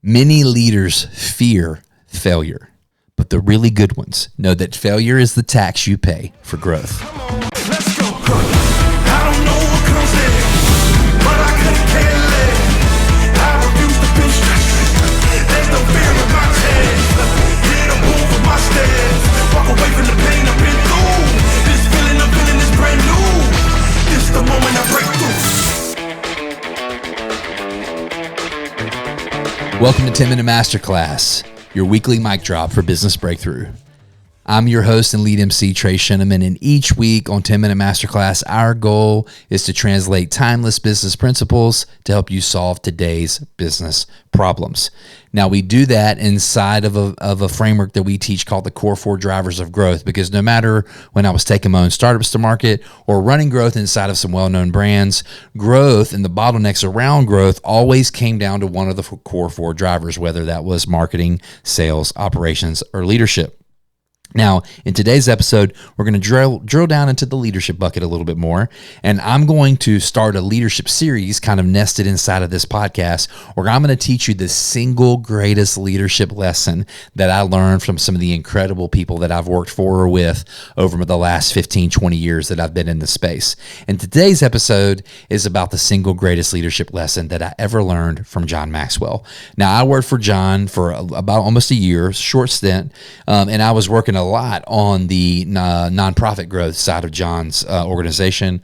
Many leaders fear failure, but the really good ones know that failure is the tax you pay for growth. Come on, let's go. I don't know what comes next, but I couldn't care less. I refuse to be stressed. There's no fear in my chest. Hit a move with my steps. Walk away from the pain I've been through. This feeling I'm feeling is brand new. This the moment I break through. Welcome to 10-Minute Masterclass, your weekly mic drop for business breakthrough. I'm your host and lead MC, Trey Sheneman, and each week on 10-Minute Masterclass, our goal is to translate timeless business principles to help you solve today's business problems. Now, we do that inside of a framework that we teach called the Core 4 Drivers of Growth, because no matter when I was taking my own startups to market or running growth inside of some well-known brands, growth and the bottlenecks around growth always came down to one of the Core 4 drivers, whether that was marketing, sales, operations, or leadership. Now, in today's episode, we're going to drill down into the leadership bucket a little bit more, and I'm going to start a leadership series kind of nested inside of this podcast, where I'm going to teach you the single greatest leadership lesson that I learned from some of the incredible people that I've worked for or with over the last 15, 20 years that I've been in the space. And today's episode is about the single greatest leadership lesson that I ever learned from John Maxwell. Now, I worked for John for about almost a year, short stint, and I was working a lot on the nonprofit growth side of John's organization.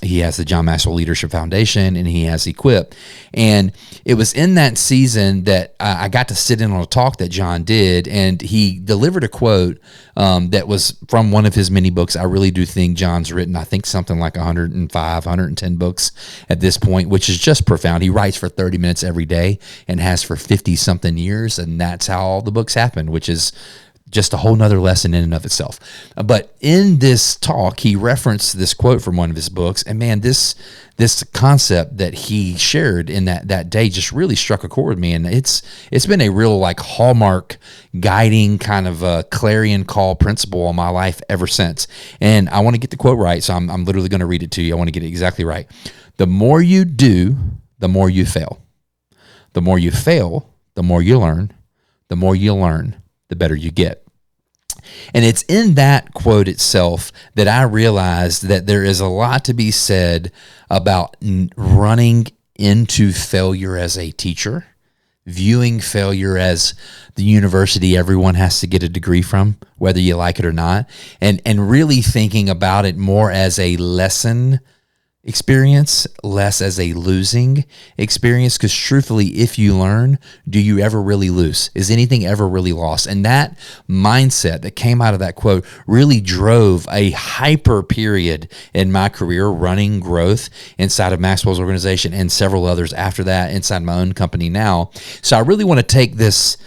He has the John Maxwell Leadership Foundation, and he has Equip. And it was in that season that I got to sit in on a talk that John did, and he delivered a quote that was from one of his many books. I really do think John's written, I think, something like 105, 110 books at this point, which is just profound. He writes for 30 minutes every day and has for 50-something years, and that's how all the books happen, which is just a whole nother lesson in and of itself. But in this talk, he referenced this quote from one of his books, and man, this concept that he shared in that day just really struck a chord with me, and it's been a real like hallmark guiding kind of a clarion call principle on my life ever since. And I want to get the quote right, so I'm literally going to read it to you. I want to get it exactly right. The more you do, the more you fail. The more you fail, the more you learn. The more you learn, the better you get. And it's in that quote itself that I realized that there is a lot to be said about running into failure as a teacher, viewing failure as the university everyone has to get a degree from, whether you like it or not, and really thinking about it more as a lesson experience, less as a losing experience, because truthfully, if you learn, do you ever really lose? Is anything ever really lost? And that mindset that came out of that quote really drove a hyper period in my career running growth inside of Maxwell's organization and several others after that inside my own company now. So I really want to take this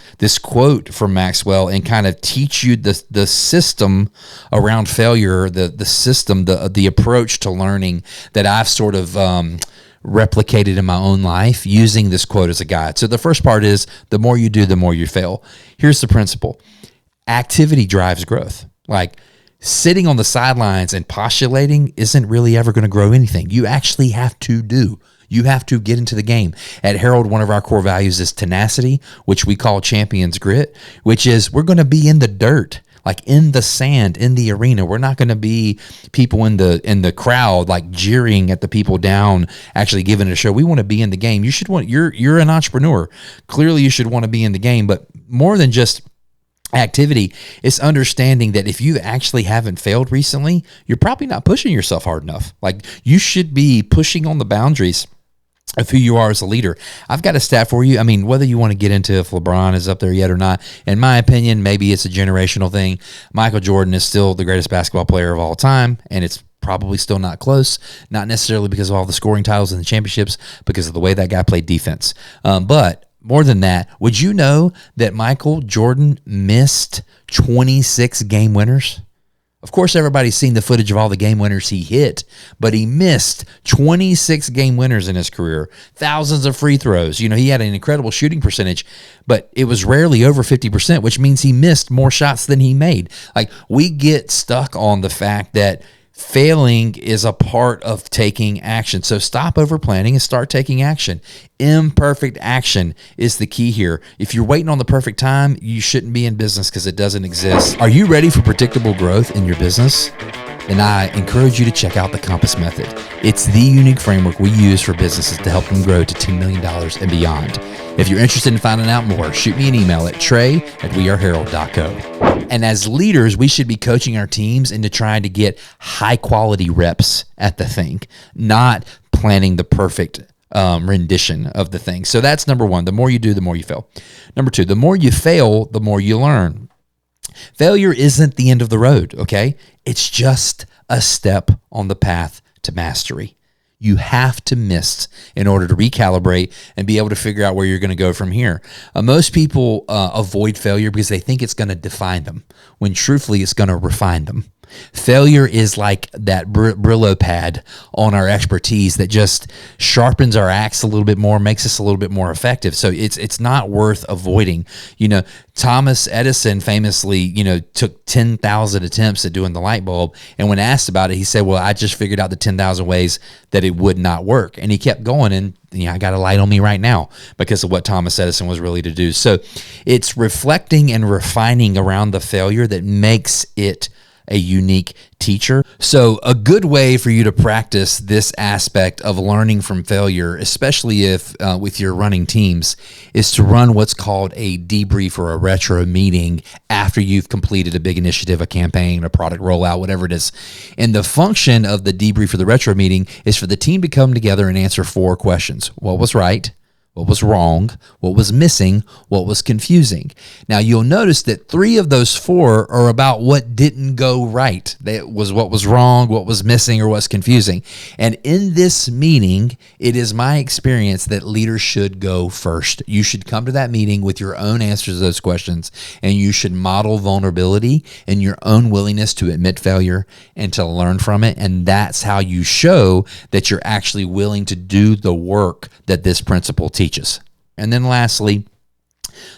quote from Maxwell and kind of teach you the system around failure, the system, the approach to learning that I've sort of replicated in my own life using this quote as a guide. So the first part is, the more you do, the more you fail. Here's the principle. Activity drives growth. Like, sitting on the sidelines and postulating isn't really ever going to grow anything. You actually have to do. You have to get into the game. At Herald, one of our core values is tenacity, which we call champions grit, which is we're going to be in the dirt, like in the sand, in the arena. We're not going to be people in the crowd, like jeering at the people down, actually giving it a show. We want to be in the game. You're an entrepreneur. Clearly you should want to be in the game, but more than just activity, it's understanding that if you actually haven't failed recently, you're probably not pushing yourself hard enough. Like, you should be pushing on the boundaries of who you are as a leader. I've got a stat for you. I mean, whether you want to get into if LeBron is up there yet or not, in my opinion, maybe it's a generational thing. Michael Jordan is still the greatest basketball player of all time, and it's probably still not close, not necessarily because of all the scoring titles and the championships, because of the way that guy played defense. But more than that, would you know that Michael Jordan missed 26 game winners? Of course, everybody's seen the footage of all the game winners he hit, but he missed 26 game winners in his career, thousands of free throws. You know, he had an incredible shooting percentage, but it was rarely over 50%, which means he missed more shots than he made. Like, we get stuck on the fact that Failing is a part of taking action. So stop over planning and start taking action. Imperfect action is the key here. If you're waiting on the perfect time, you shouldn't be in business because it doesn't exist. Are you ready for predictable growth in your business? Then I encourage you to check out the Compass Method. It's the unique framework we use for businesses to help them grow to $10 million and beyond. If you're interested in finding out more, shoot me an email at trey@weareherald.co. And as leaders, we should be coaching our teams into trying to get high quality reps at the thing, not planning the perfect rendition of the thing. So that's number one. The more you do, the more you fail. Number two, the more you fail, the more you learn. Failure isn't the end of the road, okay? It's just a step on the path to mastery. You have to miss in order to recalibrate and be able to figure out where you're going to go from here. Most people avoid failure because they think it's going to define them, when truthfully it's going to refine them. Failure is like that Brillo pad on our expertise that just sharpens our axe a little bit more, makes us a little bit more effective. So it's not worth avoiding. Thomas Edison famously, took 10,000 attempts at doing the light bulb. And when asked about it, he said, well, I just figured out the 10,000 ways that it would not work. And he kept going, and I got a light on me right now because of what Thomas Edison was really to do. So it's reflecting and refining around the failure that makes it a unique teacher. So a good way for you to practice this aspect of learning from failure, especially if with your running teams, is to run what's called a debrief or a retro meeting after you've completed a big initiative, a campaign, a product rollout, whatever it is. And the function of the debrief or the retro meeting is for the team to come together and answer 4 questions. What was right? What was wrong? What was missing? What was confusing? Now, you'll notice that 3 of those 4 are about what didn't go right. That was what was wrong, what was missing, or what's confusing. And in this meeting, it is my experience that leaders should go first. You should come to that meeting with your own answers to those questions, and you should model vulnerability and your own willingness to admit failure and to learn from it. And that's how you show that you're actually willing to do the work that this principle teaches. And then lastly,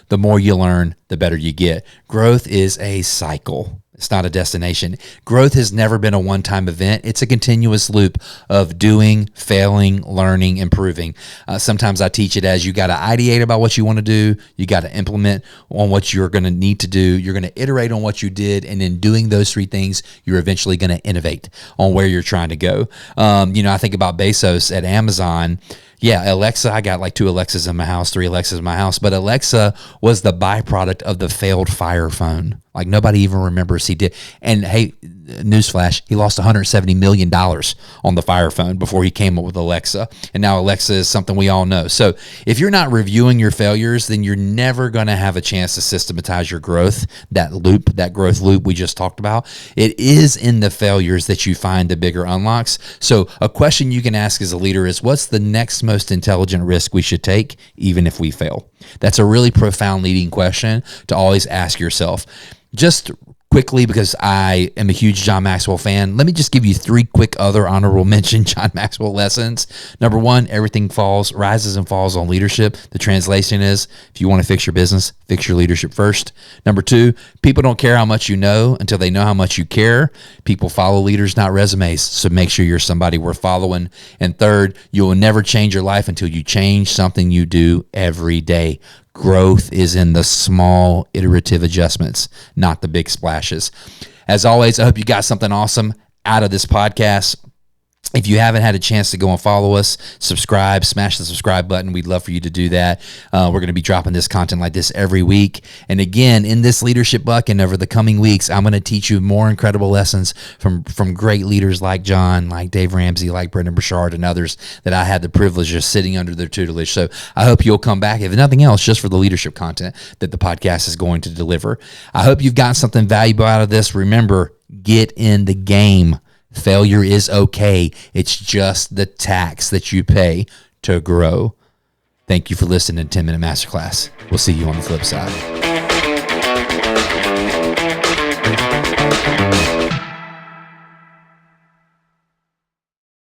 the more you learn, the better you get. Growth is a cycle. It's not a destination. Growth has never been a one-time event. It's a continuous loop of doing, failing, learning, improving. Sometimes I teach it as you got to ideate about what you want to do. You got to implement on what you're going to need to do. You're going to iterate on what you did. And in doing those 3 things, you're eventually going to innovate on where you're trying to go. I think about Bezos at Amazon. Yeah, Alexa, I got like 2 Alexas in my house, 3 Alexas in my house, but Alexa was the byproduct of the failed Fire phone. Like nobody even remembers he did. And hey, newsflash, he lost $170 million on the Fire phone before he came up with Alexa. And now Alexa is something we all know. So if you're not reviewing your failures, then you're never going to have a chance to systematize your growth, that loop, that growth loop we just talked about. It is in the failures that you find the bigger unlocks. So a question you can ask as a leader is, what's the next most intelligent risk we should take, even if we fail? That's a really profound leading question to always ask yourself. Just quickly, because I am a huge John Maxwell fan, let me just give you 3 quick other honorable mention John Maxwell lessons. Number 1, everything rises and falls on leadership. The translation is, if you want to fix your business, fix your leadership first. Number 2, people don't care how much you know until they know how much you care. People follow leaders, not resumes, so make sure you're somebody worth following. And third, you will never change your life until you change something you do every day. Growth is in the small iterative adjustments, not the big splashes. As always, I hope you got something awesome out of this podcast. If you haven't had a chance to go and follow us, subscribe, smash the subscribe button. We'd love for you to do that. We're going to be dropping this content like this every week. And again, in this leadership bucket over the coming weeks, I'm going to teach you more incredible lessons from great leaders like John, like Dave Ramsey, like Brendan Burchard, and others that I had the privilege of sitting under their tutelage. So I hope you'll come back, if nothing else, just for the leadership content that the podcast is going to deliver. I hope you've gotten something valuable out of this. Remember, get in the game. Failure is okay. It's just the tax that you pay to grow. Thank you for listening to 10-Minute Masterclass. We'll see you on the flip side.